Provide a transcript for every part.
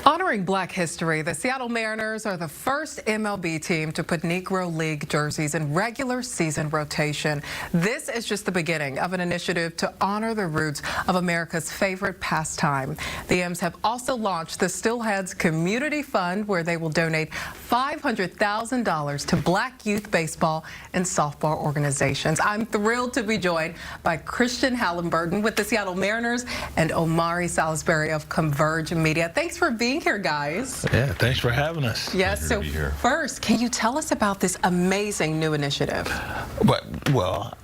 Honoring Black history, the Seattle Mariners are the first MLB team to put Negro League jerseys in regular season rotation. This is just the beginning of an initiative to honor the roots of America's favorite pastime. The M's have also launched the Steelheads Community Fund, where they will donate $500,000 to Black youth baseball and softball organizations. I'm thrilled to be joined by Christian Hallenberton with the Seattle Mariners and Omari Salisbury of Converge Media. Thanks for being here, guys. Yeah, thanks for having us. Yes, so first, can you tell us about this amazing new initiative? Well,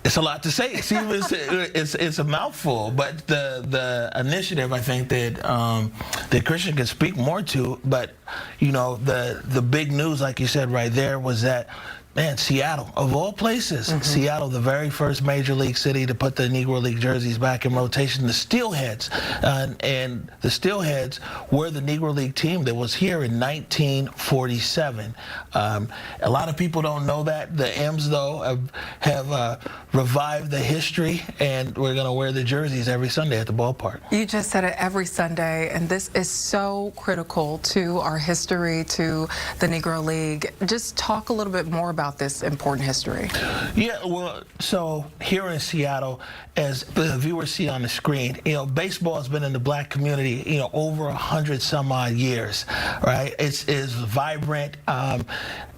it's a lot to say. See, it's a mouthful, but the initiative, I think that Christian can speak more to. But you know, the big news, like you said right there, was that, man, Seattle, of all places, Seattle, the very first major league city to put the Negro League jerseys back in rotation, the Steelheads. And the Steelheads were the Negro League team that was here in 1947. A lot of people don't know that. The M's, though, have revived the history, and we're going to wear the jerseys every Sunday at the ballpark. You just said it, every Sunday, and this is so critical to our history, to the Negro League. Just talk a little bit more about this important history. Yeah, well, so here in Seattle, as the viewers see on the screen, you know, baseball has been in the Black community, you know, over 100 some odd years, right? It's vibrant, and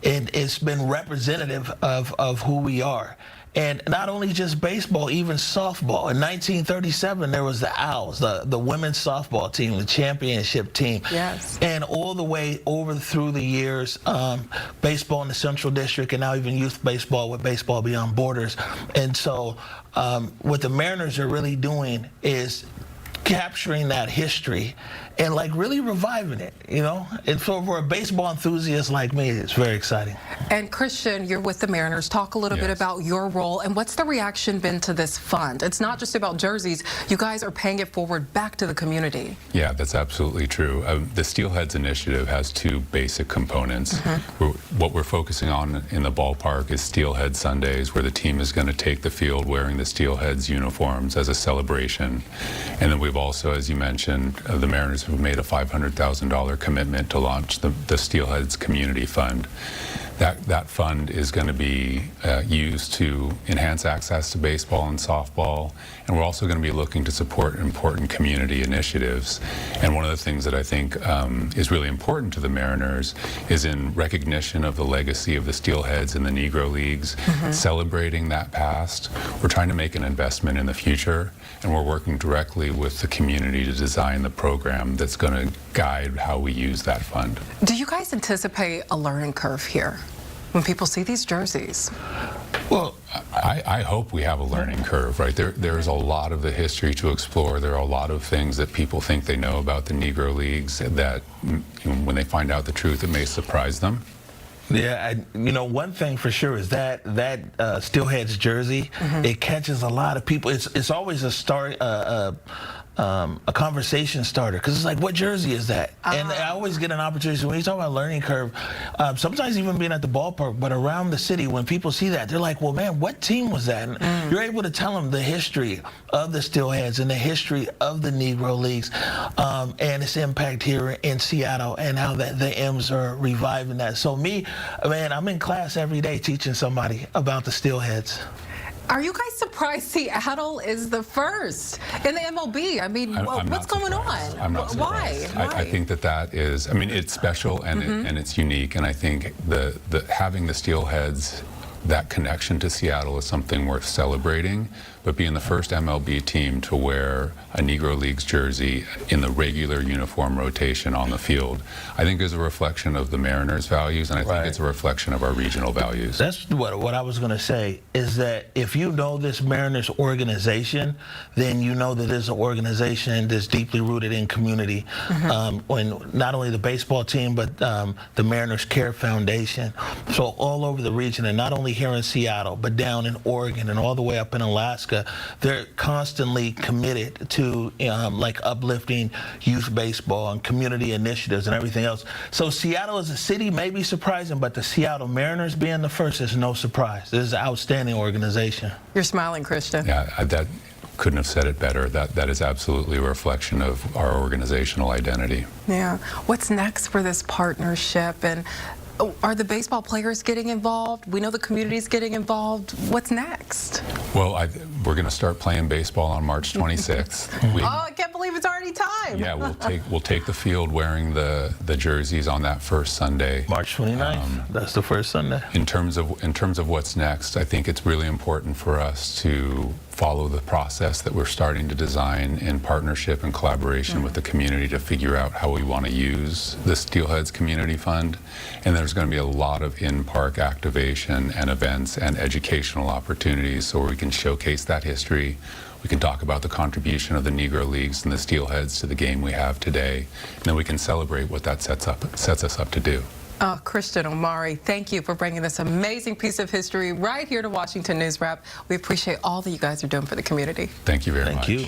it's been representative of who we are. And not only just baseball, even softball. In 1937, there was the Owls, the women's softball team, the championship team. Yes. And all the way over through the years, baseball in the Central District, and now even youth baseball with Baseball Beyond Borders. And so what the Mariners are really doing is capturing that history and like really reviving it, you know? And so for a baseball enthusiast like me, it's very exciting. And Christian, you're with the Mariners. Talk a little bit about your role and what's the reaction been to this fund? It's not just about jerseys. You guys are paying it forward back to the community. Yeah, that's absolutely true. The Steelheads initiative has two basic components. What we're focusing on in the ballpark is Steelhead Sundays, where the team is going to take the field wearing the Steelheads uniforms as a celebration. And then we've also, as you mentioned, the Mariners have made a $500,000 commitment to launch the Steelheads Community Fund. That fund is going to be used to enhance access to baseball and softball, and we're also going to be looking to support important community initiatives. And one of the things that I think is really important to the Mariners is in recognition of the legacy of the Steelheads and the Negro Leagues, celebrating that past. We're trying to make an investment in the future, and we're working directly with the community to design the program that's going to guide how we use that fund. Do you guys anticipate a learning curve here when people see these jerseys? Well, I hope we have a learning curve, right? There's a lot of the history to explore. There are a lot of things that people think they know about the Negro Leagues that, you know, when they find out the truth, it may surprise them. Yeah, you know, one thing for sure is that Steelheads jersey, it catches a lot of people. It's always a conversation starter, because it's like, what jersey is that? And I always get an opportunity, when you talk about learning curve, sometimes even being at the ballpark, but around the city, when people see that, they're like, well, man, what team was that? And you're able to tell them the history of the Steelheads and the history of the Negro Leagues, and its impact here in Seattle, and how the M's are reviving that. So me, man, I'm in class every day teaching somebody about the Steelheads. Are you guys surprised Seattle is the first in the MLB? I mean, what's going on? I'm not surprised. Why? I think that is, I mean, it's special and it's unique, and I think having the Steelheads, that connection to Seattle, is something worth celebrating. But being the first MLB team to wear a Negro Leagues jersey in the regular uniform rotation on the field, I think is a reflection of the Mariners' values, and I think it's a reflection of our regional values. That's what I was going to say, is that if you know this Mariners organization, then you know that it's an organization that's deeply rooted in community. When not only the baseball team, but the Mariners Care Foundation. So all over the region, and not only here in Seattle, but down in Oregon and all the way up in Alaska, they're constantly committed to like uplifting youth baseball and community initiatives and everything else. So Seattle as a city may be surprising, but the Seattle Mariners being the first is no surprise. This is an outstanding organization. You're smiling, Christian. Yeah, couldn't have said it better. That is absolutely a reflection of our organizational identity. Yeah. What's next for this partnership? And are the baseball players getting involved? We know the community's getting involved. What's next? Well, we're going to start playing baseball on March 26th. I can't believe it's already time. Yeah, we'll take the field wearing the jerseys on that first Sunday. March 29th. That's the first Sunday. In terms of what's next, I think it's really important for us to follow the process that we're starting to design in partnership and collaboration with the community to figure out how we want to use the Steelheads Community Fund. And there's going to be a lot of in-park activation and events and educational opportunities so we can showcase that history. We can talk about the contribution of the Negro Leagues and the Steelheads to the game we have today, and then we can celebrate what that sets us up to do. Christian Omari, thank you for bringing this amazing piece of history right here to Washington News Wrap. We appreciate all that you guys are doing for the community. Thank you very much. Thank you.